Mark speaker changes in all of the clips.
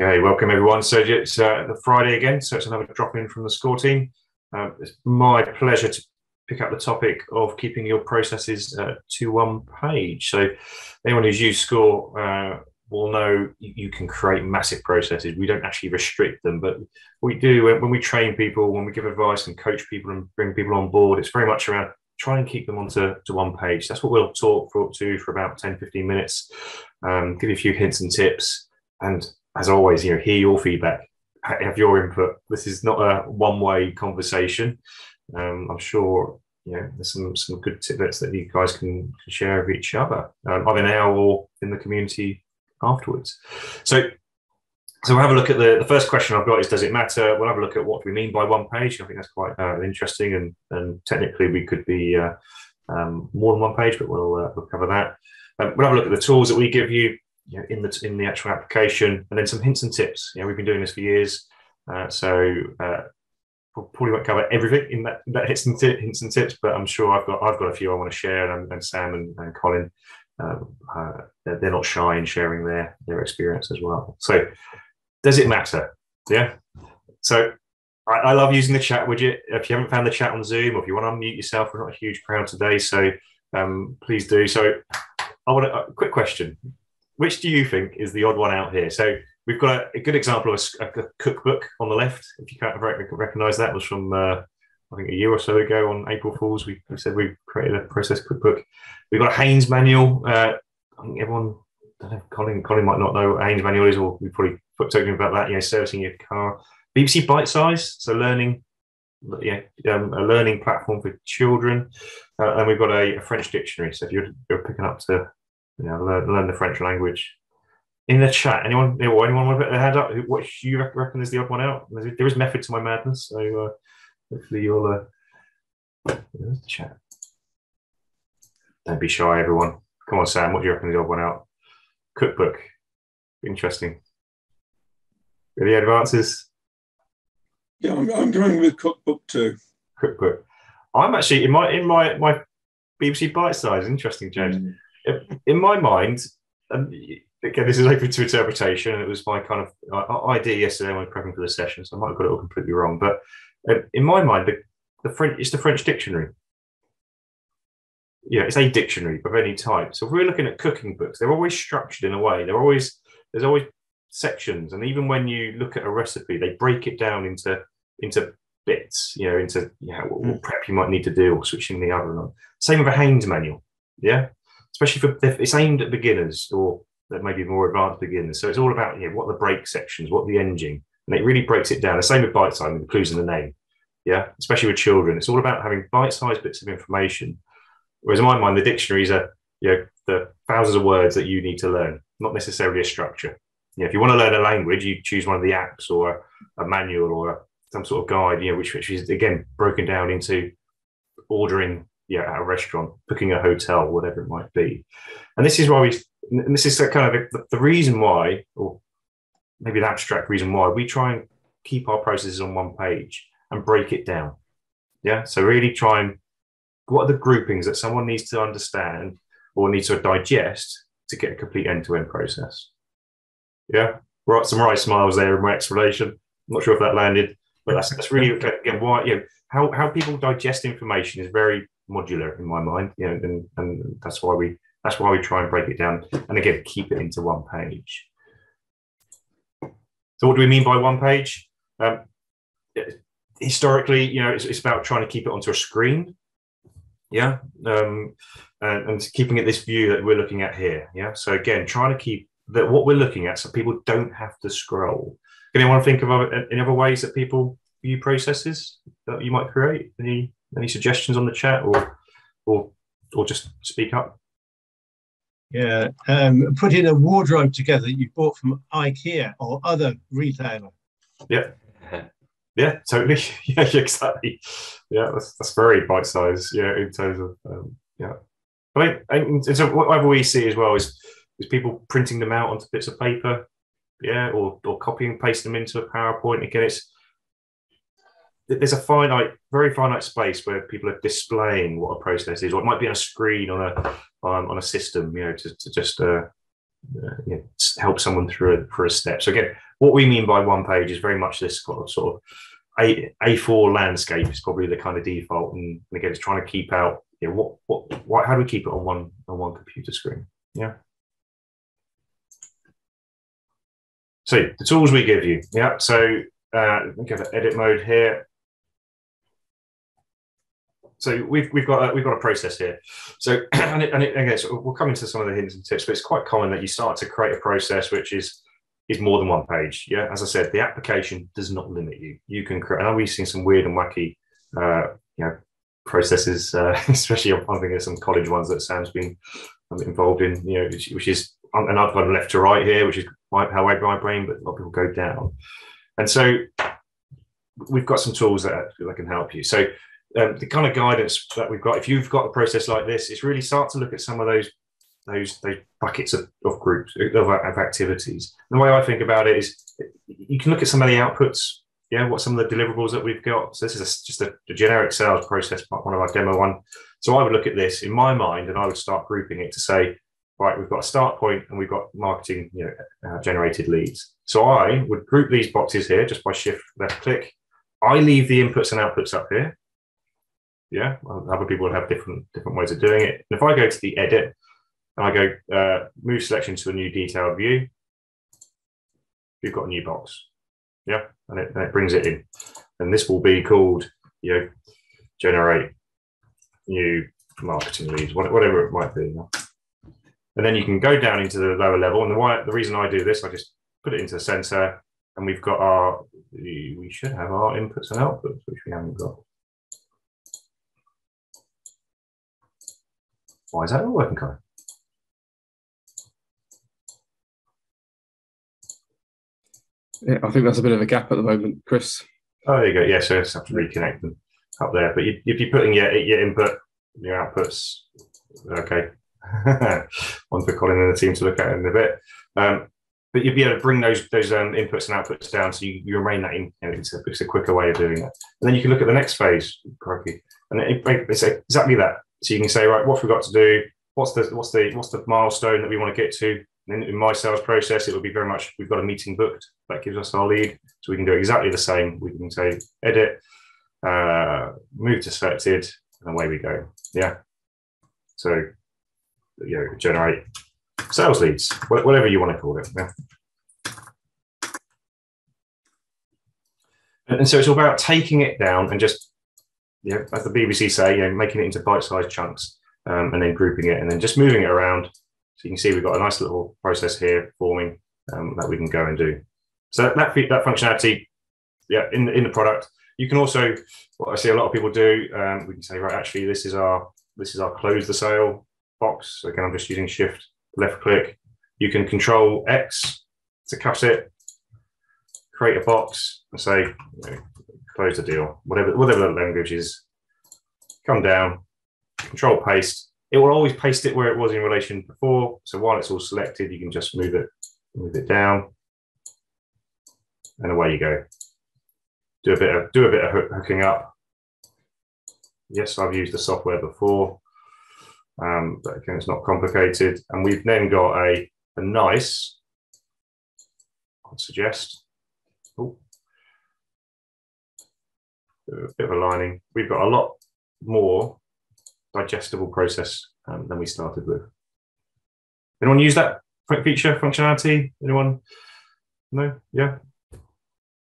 Speaker 1: Okay, welcome everyone. So it's the Friday again, so it's another drop in from the score team. It's my pleasure to pick up the topic of keeping your processes to one page. So anyone who's used score will know you can create massive processes. We don't actually restrict them, but we do when we train people, when we give advice and coach people and bring people on board, it's very much around try and keep them onto one page. That's what we'll talk for about 10-15 minutes, give you a few hints and tips, and as always, hear your feedback, have your input. This is not a one-way conversation. I'm sure there's some good tidbits that you guys can share with each other, either now or in the community afterwards. So we'll have a look at the first question I've got is, does it matter? We'll have a look at what we mean by one page. I think that's quite interesting, and technically we could be more than one page, but we'll cover that. We'll have a look at the tools that we give you in the actual application, and then some hints and tips. We've been doing this for years, so we'll probably won't cover everything in that hints and tips, but I'm sure I've got a few I want to share, and Sam and Colin, they're not shy in sharing their experience as well. So does it matter? Yeah. So I love using the chat widget. If you haven't found the chat on Zoom, or if you want to unmute yourself, we're not a huge crowd today, so please do. So I want a quick question. Which do you think is the odd one out here? So we've got a good example of a cookbook on the left. If you can't recognise that, was from I think a year or so ago on April Fools. We said we created a process cookbook. We've got a Haynes manual. I think everyone, I don't know, Colin might not know what Haynes manual is, or we probably talking about that. Servicing your car. BBC Bite Size, so learning. A learning platform for children, and we've got a French dictionary. So if you're picking up to learn the French language. In the chat, anyone want to put their hand up? What do you reckon is the odd one out? There is method to my madness, so hopefully you'll there's the chat. Don't be shy, everyone. Come on, Sam, what do you reckon is the odd one out? Cookbook. Interesting. Any advances?
Speaker 2: Yeah, I'm going with cookbook too.
Speaker 1: Cookbook. I'm actually in my BBC Bite Size. Interesting, James. In my mind, and again, this is open to interpretation. It was my kind of idea yesterday when prepping for the session, so I might have got it all completely wrong. But in my mind, it's the French dictionary. It's a dictionary of any type. So if we're looking at cooking books, they're always structured in a way. There's always sections, and even when you look at a recipe, they break it down into bits. What prep you might need to do, or switching the oven on. Same with a Haynes manual. Yeah. Especially if it's aimed at beginners, or that maybe more advanced beginners. So it's all about what the break sections, what the engine, and it really breaks it down. The same with bite size, the clues in the name. Yeah, especially with children, it's all about having bite-sized bits of information. Whereas in my mind, the dictionaries are the thousands of words that you need to learn, not necessarily a structure. If you want to learn a language, you choose one of the apps or a manual or some sort of guide, which is again broken down into ordering. At a restaurant, booking a hotel, whatever it might be. And this is why this is kind of the reason why, or maybe the abstract reason why, we try and keep our processes on one page and break it down. Yeah. So really try and, what are the groupings that someone needs to understand or needs to digest to get a complete end-to-end process? Yeah. Right. Some right smiles there in my explanation. I'm not sure if that landed, but that's really, again, why, how people digest information is very modular in my mind, and that's why we try and break it down, and again keep it into one page. So what do we mean by one page? Historically, it's about trying to keep it onto a screen, and keeping it this view that we're looking at here. So again, trying to keep that what we're looking at so people don't have to scroll. Anyone think of any other ways that people view processes that you might create? Any suggestions on the chat, or just speak up?
Speaker 3: Yeah, putting a wardrobe together that you bought from IKEA or other retailer.
Speaker 1: Yeah, totally. Yeah, exactly. Yeah, that's very bite size. Yeah, in terms of and so what I've always see as well is people printing them out onto bits of paper, or copying and pasting them into a PowerPoint. Again, there's a very finite space where people are displaying what a process is, or it might be on a screen on a system, to just help someone through a step. So again, what we mean by one page is very much this sort of A4 landscape is probably the kind of default, and again, it's trying to keep out, how do we keep it on one computer screen? Yeah. So the tools we give you, yeah. So let me go to edit mode here. So we've got a process here. So again, so we'll come into some of the hints and tips, but it's quite common that you start to create a process which is more than one page. Yeah, as I said, the application does not limit you. You can create. I know we've seen some weird and wacky, processes, especially I'm thinking of some college ones that Sam's been involved in. Which is, and I've gone left to right here, which is how I my brain, but a lot of people go down. And so we've got some tools that can help you. So the kind of guidance that we've got, if you've got a process like this, it's really start to look at some of those buckets of groups of activities. And the way I think about it is you can look at some of the outputs, what some of the deliverables that we've got. So this is just a generic sales process, one of our demo one. So I would look at this in my mind and I would start grouping it to say, right, we've got a start point and we've got marketing generated leads. So I would group these boxes here just by shift left click. I leave the inputs and outputs up here. Yeah, other people would have different ways of doing it. And if I go to the edit and I go move selection to a new detailed view, you've got a new box. Yeah, and it brings it in. And this will be called, generate new marketing leads, whatever it might be. And then you can go down into the lower level. And the reason I do this, I just put it into the center, and we've got we should have our inputs and outputs, which we haven't got. Why is that not working, Colin?
Speaker 4: Yeah, I think that's a bit of a gap at the moment, Chris.
Speaker 1: Oh, there you go. Yeah, so you just have to reconnect them up there. But if you're putting your input, your outputs, okay. One for Colin and the team to look at in a bit. But you'll be able to bring those inputs and outputs down, so you remain that in. It's a quicker way of doing that. And then you can look at the next phase, and it's exactly that. So you can say, right, what have we got to do? What's the milestone that we want to get to? And in my sales process, it will be very much, we've got a meeting booked. That gives us our lead. So we can do exactly the same. We can say edit, move to selected, and away we go. Yeah. So, generate sales leads, whatever you want to call it. Yeah. And so it's all about taking it down and just, as the BBC say, making it into bite-sized chunks, and then grouping it and then just moving it around. So you can see we've got a nice little process here forming that we can go and do. So that functionality, in the product. You can also, what I see a lot of people do, we can say, right, actually, this is our close the sale box. So again, I'm just using shift left click. You can control X to cut it, create a box, and say close the deal. Whatever the language is, come down, control paste. It will always paste it where it was in relation before. So while it's all selected, you can just move it down, and away you go. Do a bit of hooking up. Yes, I've used the software before, but again, it's not complicated. And we've then got a nice, I'd suggest, a bit of aligning. We've got a lot more digestible process than we started with. Anyone use that feature functionality? Anyone? No? Yeah.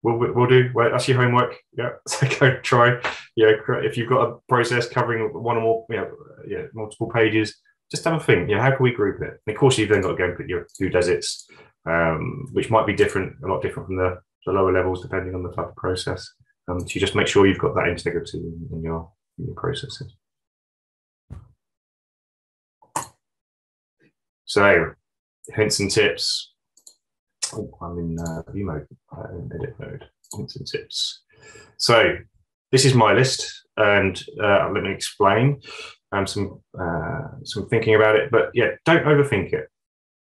Speaker 1: We'll do. Well, that's your homework. Yeah. So go try. If you've got a process covering one or more, multiple pages, just have a think. How can we group it? And of course, you've then got to go and put your who does it's, which might be a lot different from the lower levels depending on the type of process. So you just make sure you've got that integrity in your processes. So, hints and tips. Oh, I'm in view mode, in edit mode. Hints and tips. So, this is my list, and let me explain some thinking about it. But don't overthink it.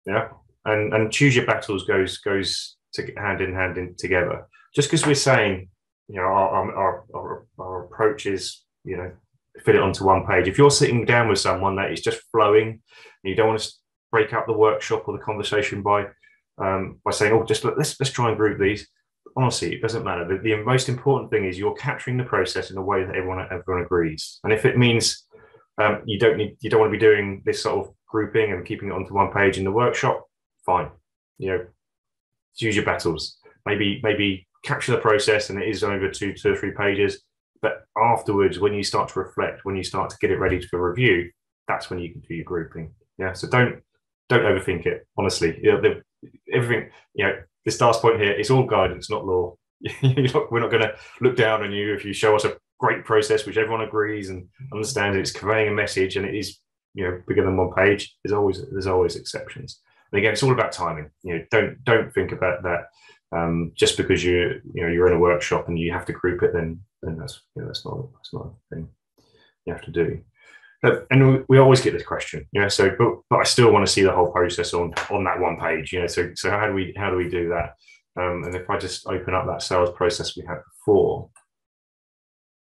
Speaker 1: Yeah, and choose your battles goes to hand in hand together. Just because we're saying, our approach is, fit it onto one page. If you're sitting down with someone that is just flowing, and you don't want to break up the workshop or the conversation by saying, oh, just let's try and group these. Honestly, it doesn't matter. The most important thing is you're capturing the process in a way that everyone agrees. And if it means you don't want to be doing this sort of grouping and keeping it onto one page in the workshop, fine. Choose your battles. Maybe capture the process and it is over two or three pages. But afterwards, when you start to reflect, when you start to get it ready for review, that's when you can do your grouping. Yeah. So don't overthink it. Honestly, everything. This last point here, it's all guidance, not law. We're not going to look down on you if you show us a great process which everyone agrees and understands it's conveying a message and it is bigger than one page. There's always exceptions. And again, it's all about timing. Don't think about that just because you're in a workshop and you have to group it. Then that's not a thing you have to do. And we always get this question, so but I still want to see the whole process on that one page, so how do we do that? And if I just open up that sales process we had before,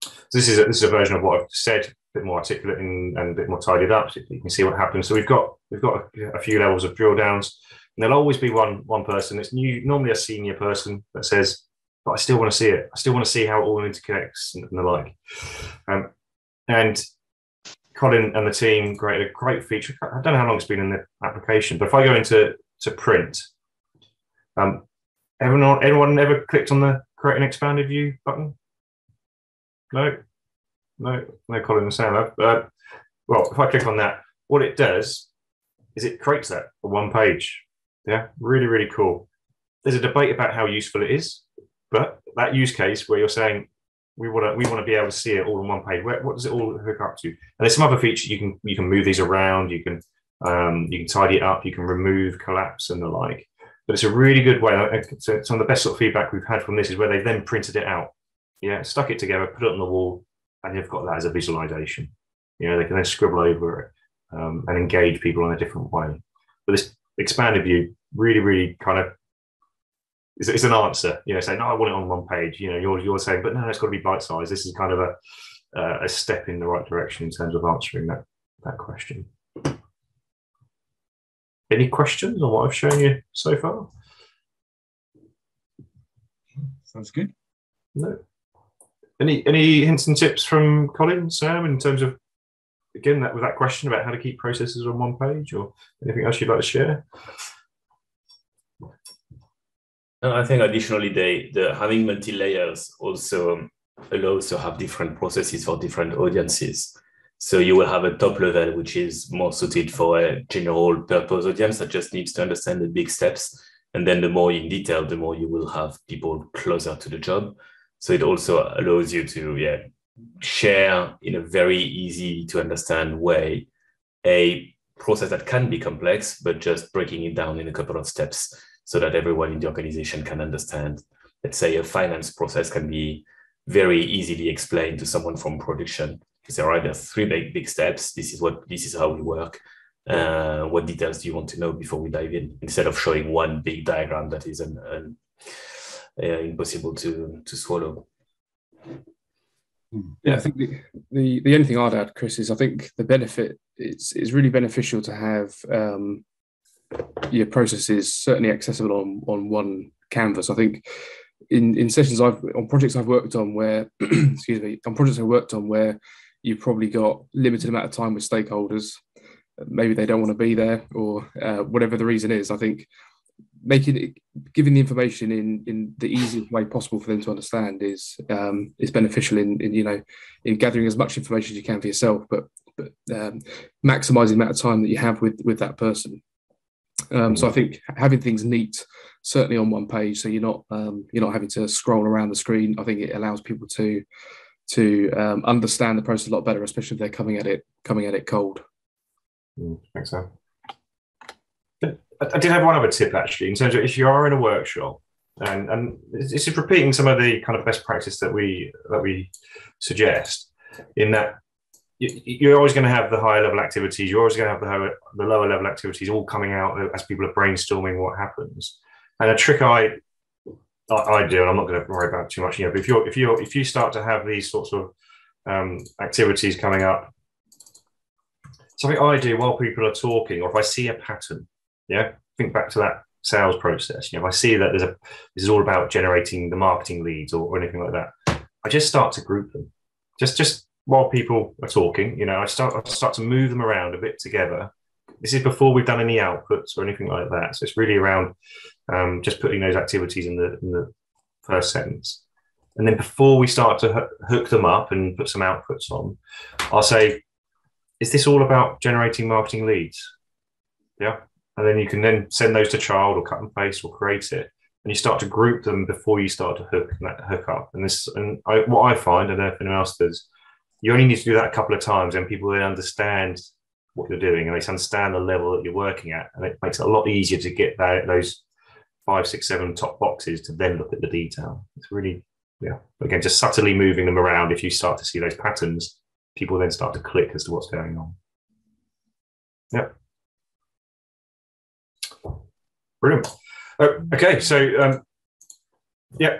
Speaker 1: so this is a version of what I've said, a bit more articulate and a bit more tidied up, so you can see what happens. So we've got a few levels of drill downs, and there'll always be one person. It's normally a senior person that says, but I still want to see it. I still want to see how it all interconnects and the like. And Colin and the team created a great feature. I don't know how long it's been in the application, but if I go into print, anyone ever clicked on the create an expanded view button? No, Colin and Sam have. Well, if I click on that, what it does is it creates that for one page. Yeah, really, really cool. There's a debate about how useful it is, but that use case where you're saying, we want to be able to see it all on one page. What does it all hook up to? And there's some other features you can move these around. You can tidy it up. You can remove, collapse, and the like. But it's a really good way. So some of the best sort of feedback we've had from this is where they've then printed it out. Yeah, stuck it together, put it on the wall, and you've got that as a visualization. They can then scribble over it and engage people in a different way. But this expanded view really, really kind of it's an answer, saying, no, I want it on one page. You're saying, but no, it's got to be bite-sized. This is kind of a step in the right direction in terms of answering that question. Any questions on what I've shown you so far?
Speaker 3: Sounds good.
Speaker 1: No. Any hints and tips from Colin, Sam, in terms of, again, with that question about how to keep processes on one page, or anything else you'd like to share?
Speaker 5: I think additionally, the having multi-layers also allows to have different processes for different audiences. So you will have a top level, which is more suited for a general purpose audience that just needs to understand the big steps. And then the more in detail, the more you will have people closer to the job. So it also allows you to share in a very easy to understand way a process that can be complex, but just breaking it down in a couple of steps, so that everyone in the organization can understand. Let's say a finance process can be very easily explained to someone from production. You say, all right, there's three big steps. This is how we work. What details do you want to know before we dive in? Instead of showing one big diagram that is impossible to swallow.
Speaker 4: Yeah, I think the only thing I'd add, Chris, is I think the benefit it's really beneficial to have your processes certainly accessible on one canvas. I think in sessions on projects I've worked on where where you've probably got limited amount of time with stakeholders, maybe they don't want to be there or whatever the reason is. I think giving the information in the easiest way possible for them to understand is beneficial in gathering as much information as you can for yourself, but maximizing the amount of time that you have with that person. So I think having things neat, certainly on one page, so you're not having to scroll around the screen. I think it allows people to understand the process a lot better, especially if they're coming at it cold.
Speaker 1: Thanks, Sam. I did have one other tip actually, in terms of if you are in a workshop, and this is repeating some of the kind of best practice that we suggest, in that you're always going to have the higher level activities, you're always going to have the lower level activities all coming out as people are brainstorming what happens. And a trick I do, and I'm not going to worry about it too much, but if you start to have these sorts of activities coming up, something I do while people are talking, or if I see a pattern, yeah, think back to that sales process. You know, if I see that this is all about generating the marketing leads or anything like that, I just start to group them. Just while people are talking, you know, I start to move them around a bit together. This is before we've done any outputs or anything like that. So it's really around just putting those activities in the first sentence. And then before we start to hook them up and put some outputs on, I'll say, is this all about generating marketing leads? Yeah. And then you can then send those to child or cut and paste or create it. And you start to group them before you start to hook up. And what I find, I don't know if anyone else does, you only need to do that a couple of times and people then understand what you're doing and they understand the level that you're working at. And it makes it a lot easier to get those 5, 6, 7 top boxes to then look at the detail. It's really, yeah, again, just subtly moving them around. If you start to see those patterns, people then start to click as to what's going on. Yep. Brilliant. Okay, so yeah,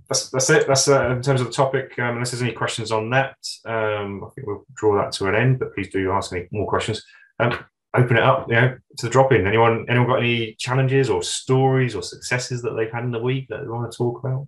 Speaker 1: that's it. That's in terms of the topic. Unless there's any questions on that, I think we'll draw that to an end. But please do ask any more questions. Open it up, you know, to the drop-in. Anyone got any challenges or stories or successes that they've had in the week that they want to talk about?